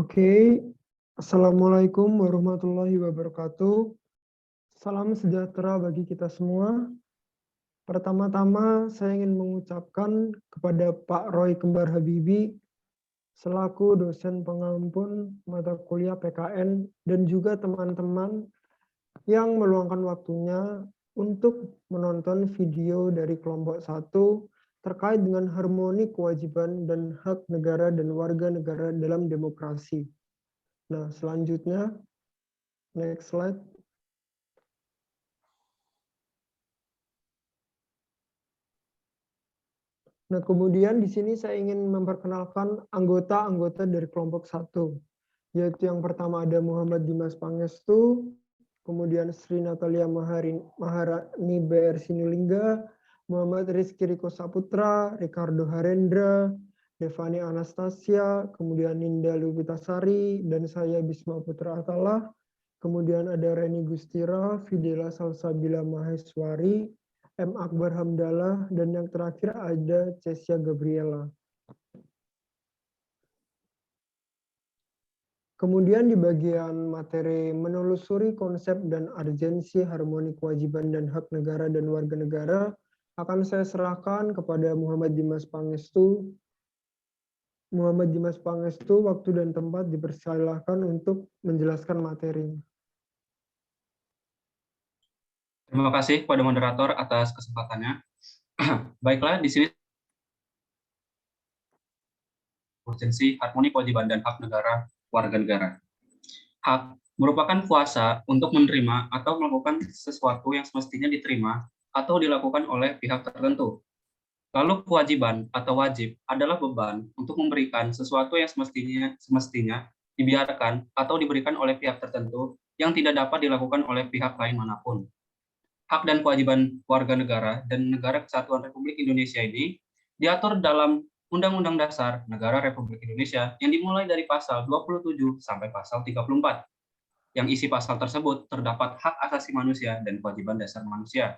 Oke, Assalamualaikum warahmatullahi wabarakatuh. Salam sejahtera bagi kita semua. Pertama-tama saya ingin mengucapkan kepada Pak Roy Kembar Habibi selaku dosen pengampun mata kuliah PKN dan juga teman-teman yang meluangkan waktunya untuk menonton video dari kelompok 1 terkait dengan harmoni kewajiban dan hak negara dan warga negara dalam demokrasi. Nah, selanjutnya, next slide. Nah, kemudian di sini saya ingin memperkenalkan anggota-anggota dari kelompok 1, yaitu yang pertama ada Muhammad Dimas Pangestu, kemudian Sri Natalia Maharani BR Sinulinga, Muhammad Rizky Riko Saputra, Ricardo Harendra, Devani Anastasia, kemudian Ninda Lubitasari, dan saya Bisma Putra Atalah. Kemudian ada Reni Gustira, Fidela Salsabila Maheswari, M. Akbar Hamdallah, dan yang terakhir ada Cesia Gabriela. Kemudian di bagian materi menelusuri konsep dan urgensi harmoni kewajiban dan hak negara dan warga negara akan saya serahkan kepada Muhammad Dimas Pangestu. Muhammad Dimas Pangestu, waktu dan tempat dipersilahkan untuk menjelaskan materi. Terima kasih kepada moderator atas kesempatannya. Baiklah, di sini urgensi harmoni kewajiban dan hak negara warga negara. Hak merupakan kuasa untuk menerima atau melakukan sesuatu yang semestinya diterima atau dilakukan oleh pihak tertentu. Lalu kewajiban atau wajib adalah beban untuk memberikan sesuatu yang semestinya dibiarkan atau diberikan oleh pihak tertentu yang tidak dapat dilakukan oleh pihak lain manapun. Hak dan kewajiban warga negara dan Negara Kesatuan Republik Indonesia ini diatur dalam Undang-Undang Dasar Negara Republik Indonesia yang dimulai dari pasal 27 sampai pasal 34. Yang isi pasal tersebut terdapat hak asasi manusia dan kewajiban dasar manusia.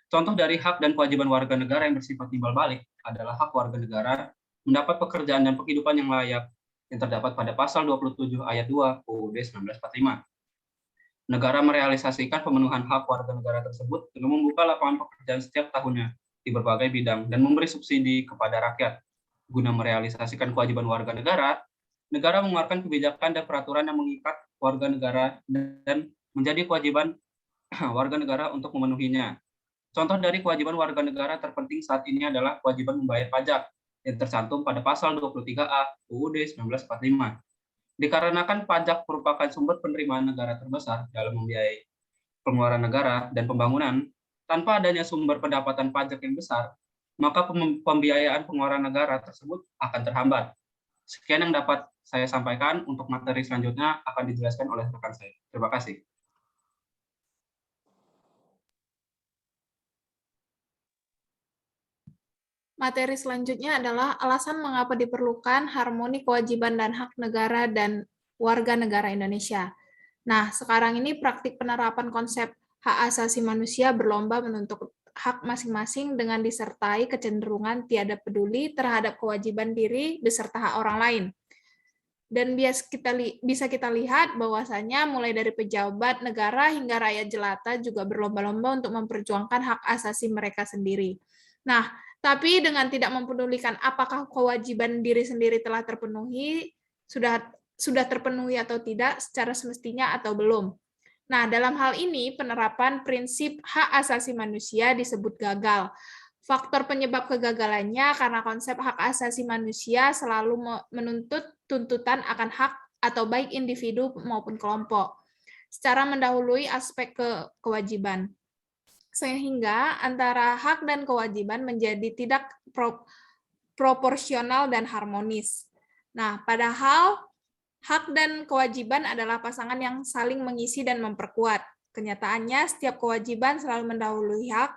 Contoh dari hak dan kewajiban warga negara yang bersifat timbal balik adalah hak warga negara mendapat pekerjaan dan penghidupan yang layak yang terdapat pada pasal 27 ayat 2 UUD 1945. Negara merealisasikan pemenuhan hak warga negara tersebut dengan membuka lapangan pekerjaan setiap tahunnya di berbagai bidang dan memberi subsidi kepada rakyat. Guna merealisasikan kewajiban warga negara, negara mengeluarkan kebijakan dan peraturan yang mengikat warga negara dan menjadi kewajiban warga negara untuk memenuhinya. Contoh dari kewajiban warga negara terpenting saat ini adalah kewajiban membayar pajak yang tercantum pada pasal 23A UUD 1945. Dikarenakan pajak merupakan sumber penerimaan negara terbesar dalam membiayai pengeluaran negara dan pembangunan, tanpa adanya sumber pendapatan pajak yang besar, maka pembiayaan pengeluaran negara tersebut akan terhambat. Sekian yang dapat saya sampaikan. Untuk materi selanjutnya akan dijelaskan oleh rekan saya. Terima kasih. Materi selanjutnya adalah alasan mengapa diperlukan harmoni kewajiban dan hak negara dan warga negara Indonesia. Nah, sekarang ini praktik penerapan konsep hak asasi manusia berlomba menuntut hak masing-masing dengan disertai kecenderungan tiada peduli terhadap kewajiban diri beserta hak orang lain. Dan bisa kita lihat bahwasanya mulai dari pejabat negara hingga rakyat jelata juga berlomba-lomba untuk memperjuangkan hak asasi mereka sendiri. Nah, tapi dengan tidak mempedulikan apakah kewajiban diri sendiri telah terpenuhi, sudah terpenuhi atau tidak secara semestinya atau belum. Nah, dalam hal ini penerapan prinsip hak asasi manusia disebut gagal. Faktor penyebab kegagalannya karena konsep hak asasi manusia selalu menuntut tuntutan akan hak atau baik individu maupun kelompok, secara mendahului aspek kewajiban. Sehingga antara hak dan kewajiban menjadi tidak proporsional dan harmonis. Nah, padahal hak dan kewajiban adalah pasangan yang saling mengisi dan memperkuat. Kenyataannya, setiap kewajiban selalu mendahului hak,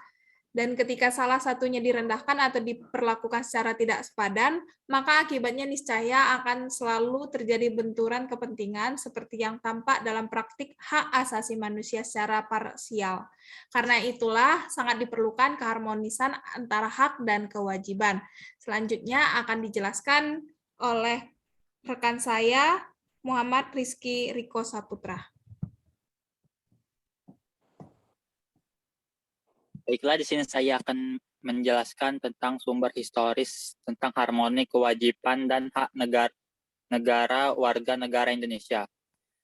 dan ketika salah satunya direndahkan atau diperlakukan secara tidak sepadan, maka akibatnya niscaya akan selalu terjadi benturan kepentingan seperti yang tampak dalam praktik hak asasi manusia secara parsial. Karena itulah sangat diperlukan keharmonisan antara hak dan kewajiban. Selanjutnya akan dijelaskan oleh rekan saya, Muhammad Rizky Riko Saputra. Baiklah, di sini saya akan menjelaskan tentang sumber historis tentang harmoni kewajiban dan hak negara warga negara Indonesia.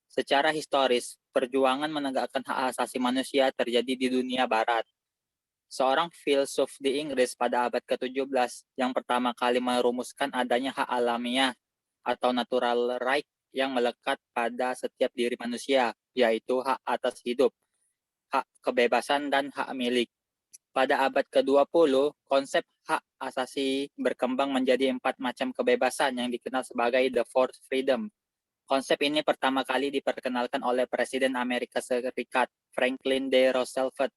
Secara historis, perjuangan menegakkan hak asasi manusia terjadi di dunia barat. Seorang filsuf di Inggris pada abad ke-17 yang pertama kali merumuskan adanya hak alamiah atau natural right yang melekat pada setiap diri manusia, yaitu hak atas hidup, hak kebebasan, dan hak milik. Pada abad ke-20, konsep hak asasi berkembang menjadi 4 macam kebebasan yang dikenal sebagai the fourth freedom. Konsep ini pertama kali diperkenalkan oleh Presiden Amerika Serikat Franklin D. Roosevelt.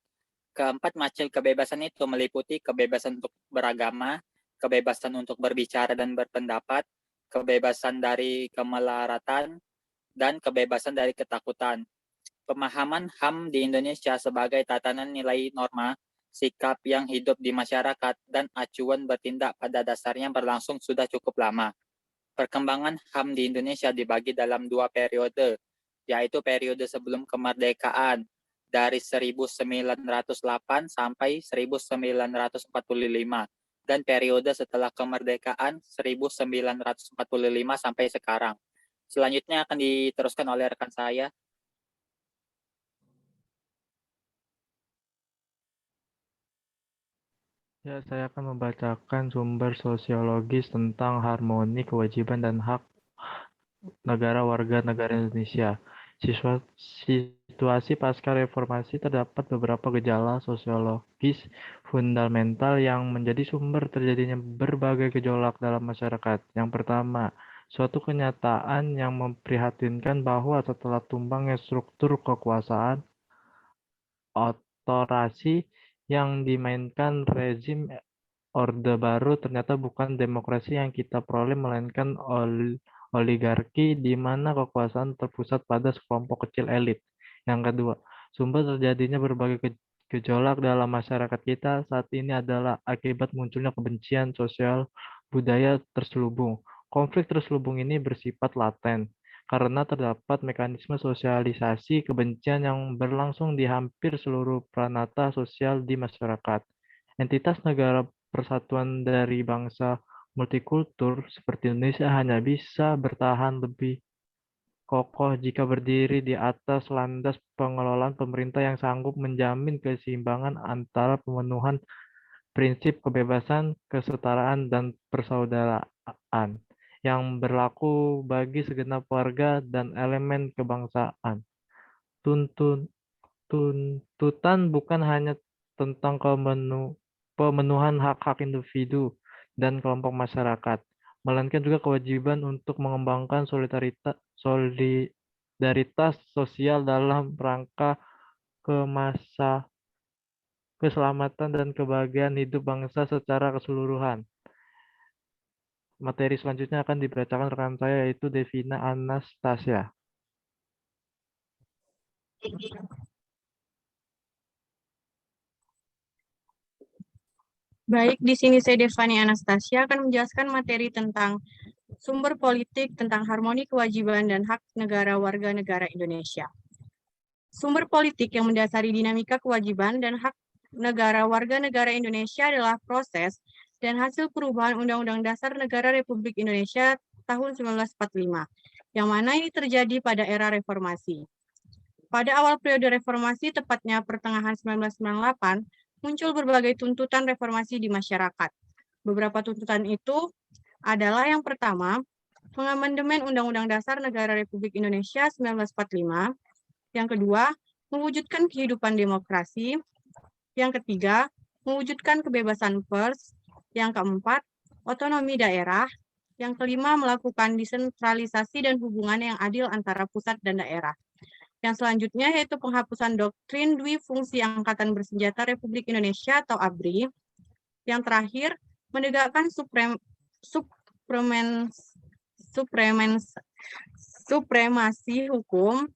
Keempat macam kebebasan itu meliputi kebebasan untuk beragama, kebebasan untuk berbicara dan berpendapat, kebebasan dari kemelaratan, dan kebebasan dari ketakutan. Pemahaman HAM di Indonesia sebagai tatanan nilai norma, sikap yang hidup di masyarakat, dan acuan bertindak pada dasarnya berlangsung sudah cukup lama. Perkembangan HAM di Indonesia dibagi dalam 2 periode, yaitu periode sebelum kemerdekaan dari 1908 sampai 1945, dan periode setelah kemerdekaan 1945 sampai sekarang. Selanjutnya akan diteruskan oleh rekan saya. Ya, saya akan membacakan sumber sosiologis tentang harmoni kewajiban dan hak negara warga negara Indonesia. Situasi pasca reformasi terdapat beberapa gejala sosiologis fundamental yang menjadi sumber terjadinya berbagai gejolak dalam masyarakat. Yang pertama, suatu kenyataan yang memprihatinkan bahwa setelah tumbangnya struktur kekuasaan otorasi yang dimainkan rezim Orde Baru ternyata bukan demokrasi yang kita peroleh, melainkan oligarki di mana kekuasaan terpusat pada sekelompok kecil elit. Yang kedua, sumber terjadinya berbagai gejolak dalam masyarakat kita saat ini adalah akibat munculnya kebencian sosial budaya terselubung. Konflik terselubung ini bersifat laten, karena terdapat mekanisme sosialisasi kebencian yang berlangsung di hampir seluruh pranata sosial di masyarakat. Entitas negara persatuan dari bangsa multikultur seperti Indonesia hanya bisa bertahan lebih kokoh jika berdiri di atas landas pengelolaan pemerintah yang sanggup menjamin keseimbangan antara pemenuhan prinsip kebebasan, kesetaraan, dan persaudaraan yang berlaku bagi segenap warga dan elemen kebangsaan. Tuntutan bukan hanya tentang pemenuhan hak-hak individu dan kelompok masyarakat, melainkan juga kewajiban untuk mengembangkan solidaritas sosial dalam rangka keselamatan dan kebahagiaan hidup bangsa secara keseluruhan. Materi selanjutnya akan dibacakan rekan saya, yaitu Devina Anastasia. Baik, di sini saya Devani Anastasia akan menjelaskan materi tentang sumber politik tentang harmoni kewajiban dan hak negara warga negara Indonesia. Sumber politik yang mendasari dinamika kewajiban dan hak negara warga negara Indonesia adalah proses dan hasil perubahan Undang-Undang Dasar Negara Republik Indonesia tahun 1945, yang mana ini terjadi pada era reformasi. Pada awal periode reformasi, tepatnya pertengahan 1998, muncul berbagai tuntutan reformasi di masyarakat. Beberapa tuntutan itu adalah yang pertama, pengamandemen Undang-Undang Dasar Negara Republik Indonesia 1945, yang kedua, mewujudkan kehidupan demokrasi, yang ketiga, mewujudkan kebebasan pers, yang keempat, otonomi daerah, yang kelima, melakukan desentralisasi dan hubungan yang adil antara pusat dan daerah. Yang selanjutnya yaitu penghapusan doktrin dwi fungsi Angkatan Bersenjata Republik Indonesia atau ABRI. Yang terakhir, menegakkan supremasi hukum,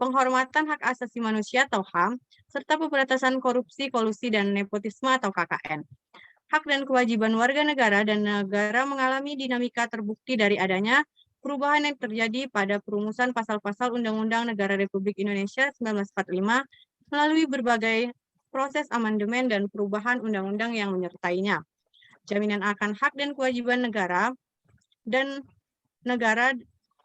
penghormatan hak asasi manusia atau HAM, serta pemberantasan korupsi, kolusi, dan nepotisme atau KKN. Hak dan kewajiban warga negara dan negara mengalami dinamika terbukti dari adanya perubahan yang terjadi pada perumusan pasal-pasal Undang-Undang Negara Republik Indonesia 1945 melalui berbagai proses amandemen dan perubahan undang-undang yang menyertainya. Jaminan akan hak dan kewajiban negara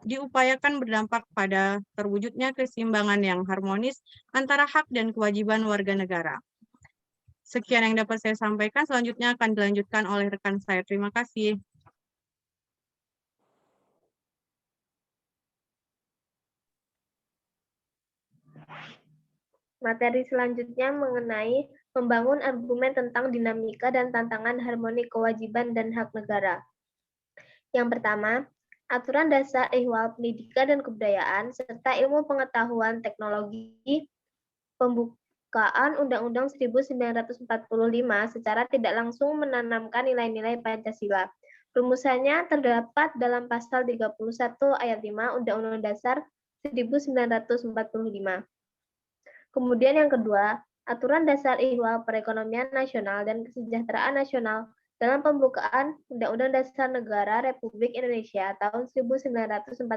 diupayakan berdampak pada terwujudnya keseimbangan yang harmonis antara hak dan kewajiban warga negara. Sekian yang dapat saya sampaikan, selanjutnya akan dilanjutkan oleh rekan saya. Terima kasih. Materi selanjutnya mengenai membangun argumen tentang dinamika dan tantangan harmoni kewajiban dan hak negara. Yang pertama, aturan dasar ihwal pendidikan dan kebudayaan serta ilmu pengetahuan teknologi pembukaan Undang-Undang 1945 secara tidak langsung menanamkan nilai-nilai Pancasila. Rumusannya terdapat dalam pasal 31 ayat 5 Undang-Undang Dasar 1945. Kemudian yang kedua, aturan dasar ihwal perekonomian nasional dan kesejahteraan nasional dalam pembukaan Undang-Undang Dasar Negara Republik Indonesia tahun 1945,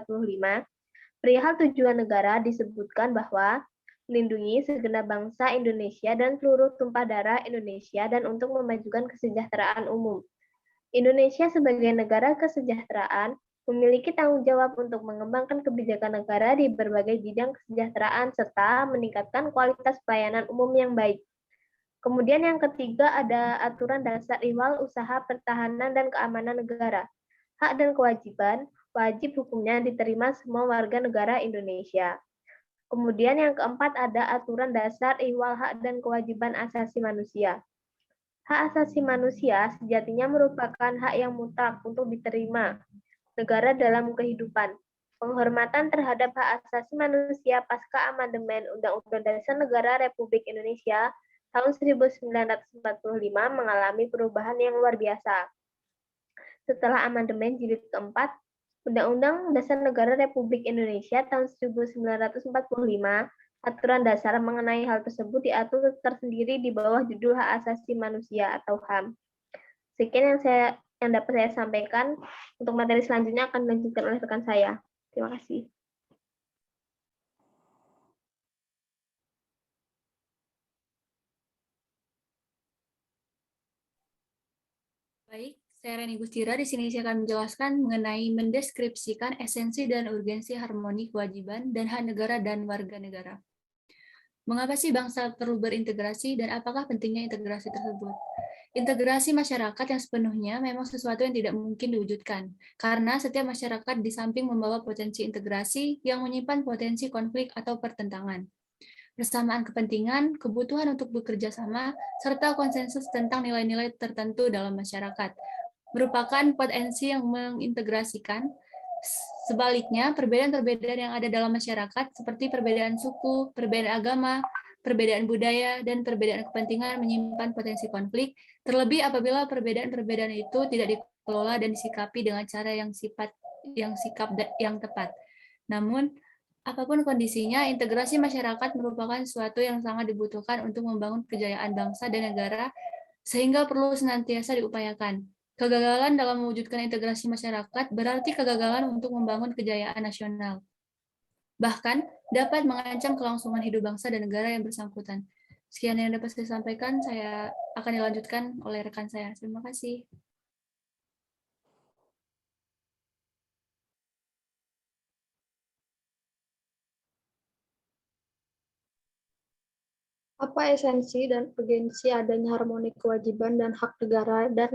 perihal tujuan negara disebutkan bahwa melindungi segenap bangsa Indonesia dan seluruh tumpah darah Indonesia dan untuk memajukan kesejahteraan umum. Indonesia sebagai negara kesejahteraan memiliki tanggung jawab untuk mengembangkan kebijakan negara di berbagai bidang kesejahteraan serta meningkatkan kualitas pelayanan umum yang baik. Kemudian yang ketiga ada aturan dasar ihwal usaha pertahanan dan keamanan negara. Hak dan kewajiban, wajib hukumnya diterima semua warga negara Indonesia. Kemudian yang keempat ada aturan dasar ihwal hak dan kewajiban asasi manusia. Hak asasi manusia sejatinya merupakan hak yang mutlak untuk diterima negara dalam kehidupan. Penghormatan terhadap hak asasi manusia pasca amandemen Undang-Undang Dasar Negara Republik Indonesia tahun 1945 mengalami perubahan yang luar biasa. Setelah amandemen jilid keempat, Undang-Undang Dasar Negara Republik Indonesia tahun 1945, aturan dasar mengenai hal tersebut diatur tersendiri di bawah judul Hak Asasi Manusia atau HAM. Sekian yang dapat saya sampaikan. Untuk materi selanjutnya akan dilanjutkan oleh rekan saya. Terima kasih. Baik, saya Reni Gustira. Di sini saya akan menjelaskan mengenai mendeskripsikan esensi dan urgensi harmoni kewajiban dan hak negara dan warga negara. Mengapa sih bangsa perlu berintegrasi dan apakah pentingnya integrasi tersebut? Integrasi masyarakat yang sepenuhnya memang sesuatu yang tidak mungkin diwujudkan, karena setiap masyarakat di samping membawa potensi integrasi yang menyimpan potensi konflik atau pertentangan. Persamaan kepentingan, kebutuhan untuk bekerja sama, serta konsensus tentang nilai-nilai tertentu dalam masyarakat, merupakan potensi yang mengintegrasikan. Sebaliknya, perbedaan-perbedaan yang ada dalam masyarakat, seperti perbedaan suku, perbedaan agama, perbedaan budaya, dan perbedaan kepentingan menyimpan potensi konflik, terlebih apabila perbedaan-perbedaan itu tidak dikelola dan disikapi dengan cara yang tepat. Namun, apapun kondisinya, integrasi masyarakat merupakan sesuatu yang sangat dibutuhkan untuk membangun kejayaan bangsa dan negara, sehingga perlu senantiasa diupayakan. Kegagalan dalam mewujudkan integrasi masyarakat berarti kegagalan untuk membangun kejayaan nasional. Bahkan, dapat mengancam kelangsungan hidup bangsa dan negara yang bersangkutan. Sekian yang dapat saya sampaikan, saya akan dilanjutkan oleh rekan saya. Terima kasih. Apa esensi dan urgensi adanya harmoni kewajiban dan hak negara dan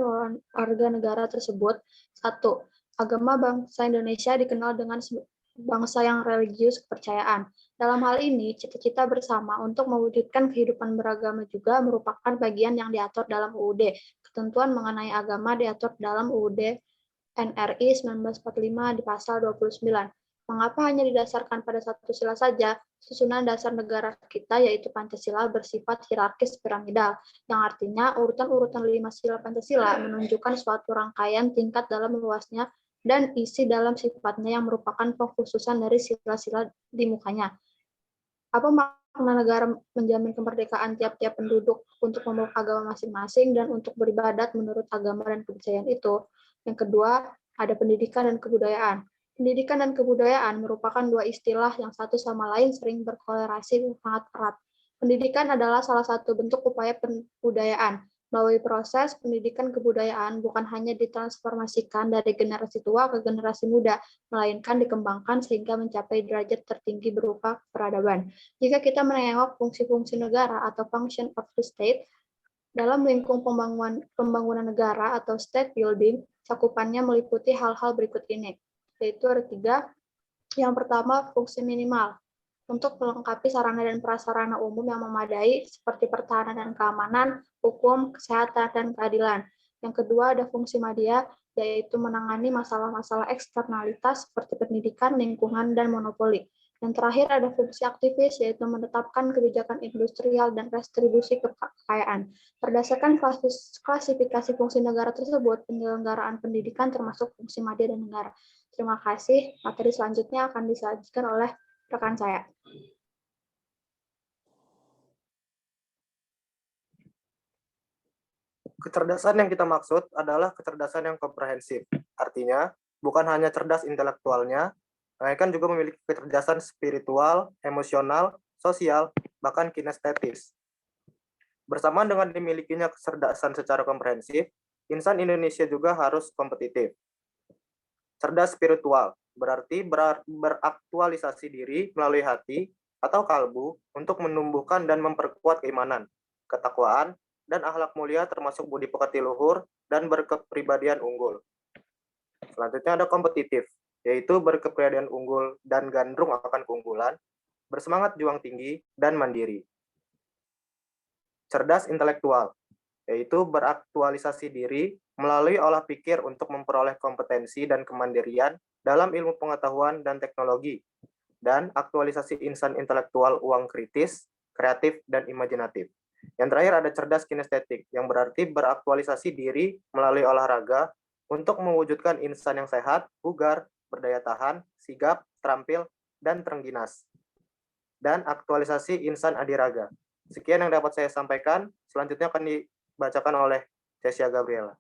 warga negara tersebut? 1. Agama bangsa Indonesia dikenal dengan bangsa yang religius kepercayaan. Dalam hal ini, cita-cita bersama untuk mewujudkan kehidupan beragama juga merupakan bagian yang diatur dalam UUD. Ketentuan mengenai agama diatur dalam UUD NRI 1945 di pasal 29. Mengapa hanya didasarkan pada satu sila saja? Susunan dasar negara kita yaitu Pancasila bersifat hierarkis piramidal, yang artinya urutan-urutan 5 sila Pancasila menunjukkan suatu rangkaian tingkat dalam luasnya dan isi dalam sifatnya yang merupakan pengkhususan dari sila-sila di mukanya. Apa makna negara menjamin kemerdekaan tiap-tiap penduduk untuk memeluk agama masing-masing dan untuk beribadat menurut agama dan kepercayaan itu? Yang kedua, ada pendidikan dan kebudayaan. Pendidikan dan kebudayaan merupakan dua istilah yang satu sama lain sering berkorelasi sangat erat. Pendidikan adalah salah satu bentuk upaya kebudayaan. Melalui proses pendidikan kebudayaan bukan hanya ditransformasikan dari generasi tua ke generasi muda, melainkan dikembangkan sehingga mencapai derajat tertinggi berupa peradaban. Jika kita menengok fungsi-fungsi negara atau function of the state, dalam lingkup pembangunan negara atau state building, cakupannya meliputi hal-hal berikut ini, yaitu ada 3. Yang pertama, fungsi minimal, untuk melengkapi sarana dan prasarana umum yang memadai seperti pertahanan dan keamanan, hukum, kesehatan, dan keadilan. Yang kedua, ada fungsi media, yaitu menangani masalah-masalah eksternalitas seperti pendidikan, lingkungan, dan monopoli. Yang terakhir ada fungsi aktivis, yaitu menetapkan kebijakan industrial dan redistribusi kekayaan. Berdasarkan klasifikasi fungsi negara tersebut, penyelenggaraan pendidikan termasuk fungsi media dan negara. Terima kasih. Materi selanjutnya akan disajikan oleh rekan saya. Kecerdasan yang kita maksud adalah kecerdasan yang komprehensif. Artinya, bukan hanya cerdas intelektualnya, melainkan juga memiliki kecerdasan spiritual, emosional, sosial, bahkan kinestetis. Bersamaan dengan dimilikinya kecerdasan secara komprehensif, insan Indonesia juga harus kompetitif. Cerdas spiritual berarti beraktualisasi diri melalui hati atau kalbu untuk menumbuhkan dan memperkuat keimanan, ketakwaan, dan akhlak mulia termasuk budi pekerti luhur dan berkepribadian unggul. Selanjutnya ada kompetitif, yaitu berkepribadian unggul dan gandrung akan keunggulan, bersemangat juang tinggi, dan mandiri. Cerdas intelektual, yaitu beraktualisasi diri melalui olah pikir untuk memperoleh kompetensi dan kemandirian dalam ilmu pengetahuan dan teknologi, dan aktualisasi insan intelektual uang kritis, kreatif, dan imajinatif. Yang terakhir ada cerdas kinestetik, yang berarti beraktualisasi diri melalui olahraga untuk mewujudkan insan yang sehat, bugar, berdaya tahan, sigap, terampil, dan terengginas. Dan aktualisasi insan adiraga. Sekian yang dapat saya sampaikan, selanjutnya akan dibacakan oleh Cecia Gabriela.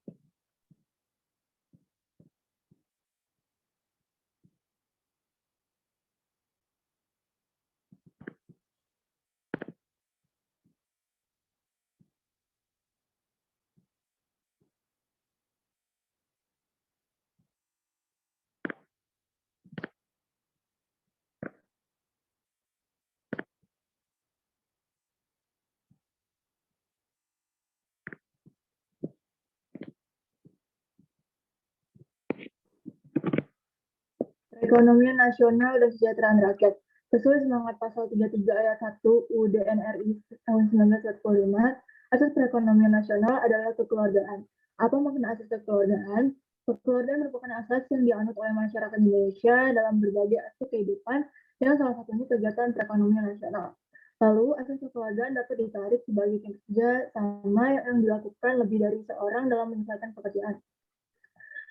Perekonomian nasional dan kesejahteraan rakyat. Sesuai semangat pasal 33 ayat 1 UUD NRI tahun 1945, asas perekonomian nasional adalah kekeluargaan. Apa makna asas kekeluargaan? Kekeluargaan merupakan asas yang dianut oleh masyarakat Indonesia dalam berbagai aspek kehidupan, yang salah satunya kegiatan perekonomian nasional. Lalu, asas kekeluargaan dapat ditarik sebagai kerja sama yang dilakukan lebih dari seorang dalam menyelesaikan pekerjaan,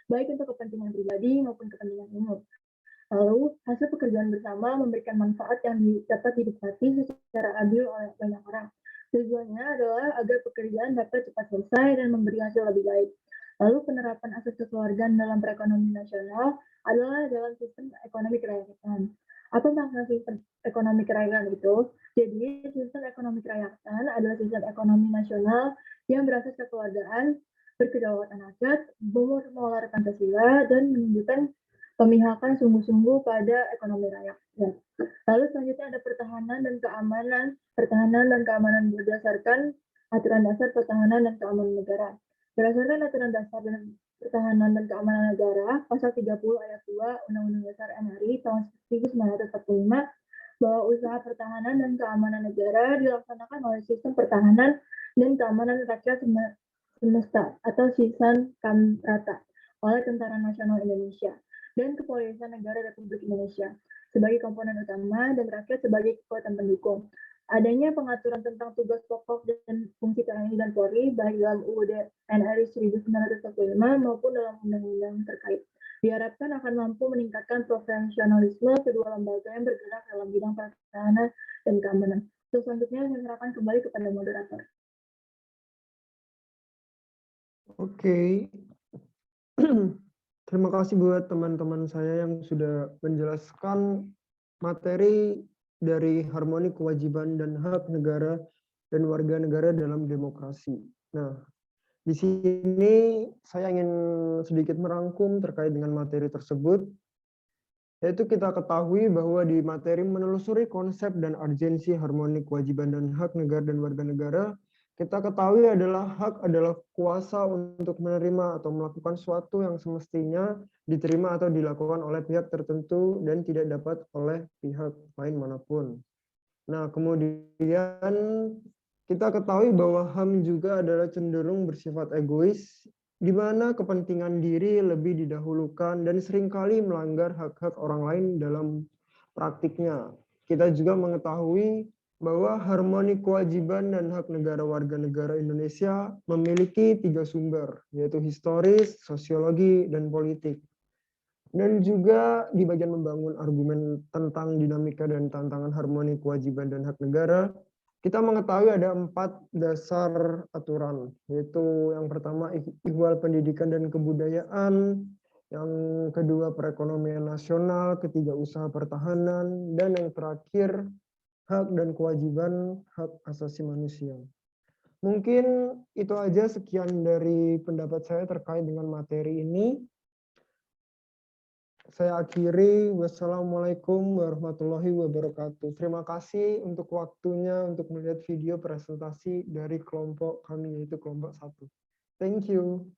baik untuk kepentingan pribadi maupun kepentingan umum. Lalu, hasil pekerjaan bersama memberikan manfaat yang dapat dinikmati secara adil oleh banyak orang. Tujuannya adalah agar pekerjaan dapat cepat selesai dan memberi hasil lebih baik. Lalu, penerapan asas kekeluargaan dalam perekonomian nasional adalah dalam sistem ekonomi kerakyatan. Apa makna sistem ekonomi kerakyatan itu? Jadi, sistem ekonomi kerakyatan adalah sistem ekonomi nasional yang berasas kekeluargaan, berkedaulatan rakyat, bermoral Pancasila, dan menunjukkan pemihakan sungguh-sungguh pada ekonomi rakyat. Lalu selanjutnya ada pertahanan dan keamanan. Pertahanan dan keamanan berdasarkan aturan dasar pertahanan dan keamanan negara. Berdasarkan aturan dasar dan pertahanan dan keamanan negara, pasal 30 ayat 2 Undang-Undang Dasar RI tahun 1945, bahwa usaha pertahanan dan keamanan negara dilaksanakan oleh sistem pertahanan dan keamanan rakyat semesta atau Sisan Kamrata oleh Tentara Nasional Indonesia dan Kepolisian Negara Republik Indonesia sebagai komponen utama dan rakyat sebagai kekuatan pendukung. Adanya pengaturan tentang tugas pokok dan fungsi TNI dan Polri baik dalam UUD NRI 1945 maupun dalam undang-undang terkait. Diharapkan akan mampu meningkatkan profesionalisme kedua lembaga yang bergerak dalam bidang pertahanan dan keamanan. Selanjutnya saya serahkan kembali kepada moderator. Oke. Terima kasih buat teman-teman saya yang sudah menjelaskan materi dari harmoni kewajiban dan hak negara dan warga negara dalam demokrasi. Nah, di sini saya ingin sedikit merangkum terkait dengan materi tersebut, yaitu kita ketahui bahwa di materi menelusuri konsep dan urgensi harmoni kewajiban dan hak negara dan warga negara, kita ketahui hak adalah kuasa untuk menerima atau melakukan sesuatu yang semestinya diterima atau dilakukan oleh pihak tertentu dan tidak dapat oleh pihak lain manapun. Nah, kemudian kita ketahui bahwa HAM juga adalah cenderung bersifat egois, di mana kepentingan diri lebih didahulukan dan seringkali melanggar hak-hak orang lain dalam praktiknya. Kita juga mengetahui bahwa harmoni kewajiban dan hak negara warga negara Indonesia memiliki 3 sumber, yaitu historis, sosiologi, dan politik. Dan juga di bagian membangun argumen tentang dinamika dan tantangan harmoni kewajiban dan hak negara, kita mengetahui ada 4 dasar aturan, yaitu yang pertama ihwal pendidikan dan kebudayaan, yang kedua perekonomian nasional, ketiga usaha pertahanan, dan yang terakhir hak dan kewajiban hak asasi manusia. Mungkin itu aja sekian dari pendapat saya terkait dengan materi ini. Saya akhiri, wassalamualaikum warahmatullahi wabarakatuh. Terima kasih untuk waktunya untuk melihat video presentasi dari kelompok kami, yaitu kelompok 1. Thank you.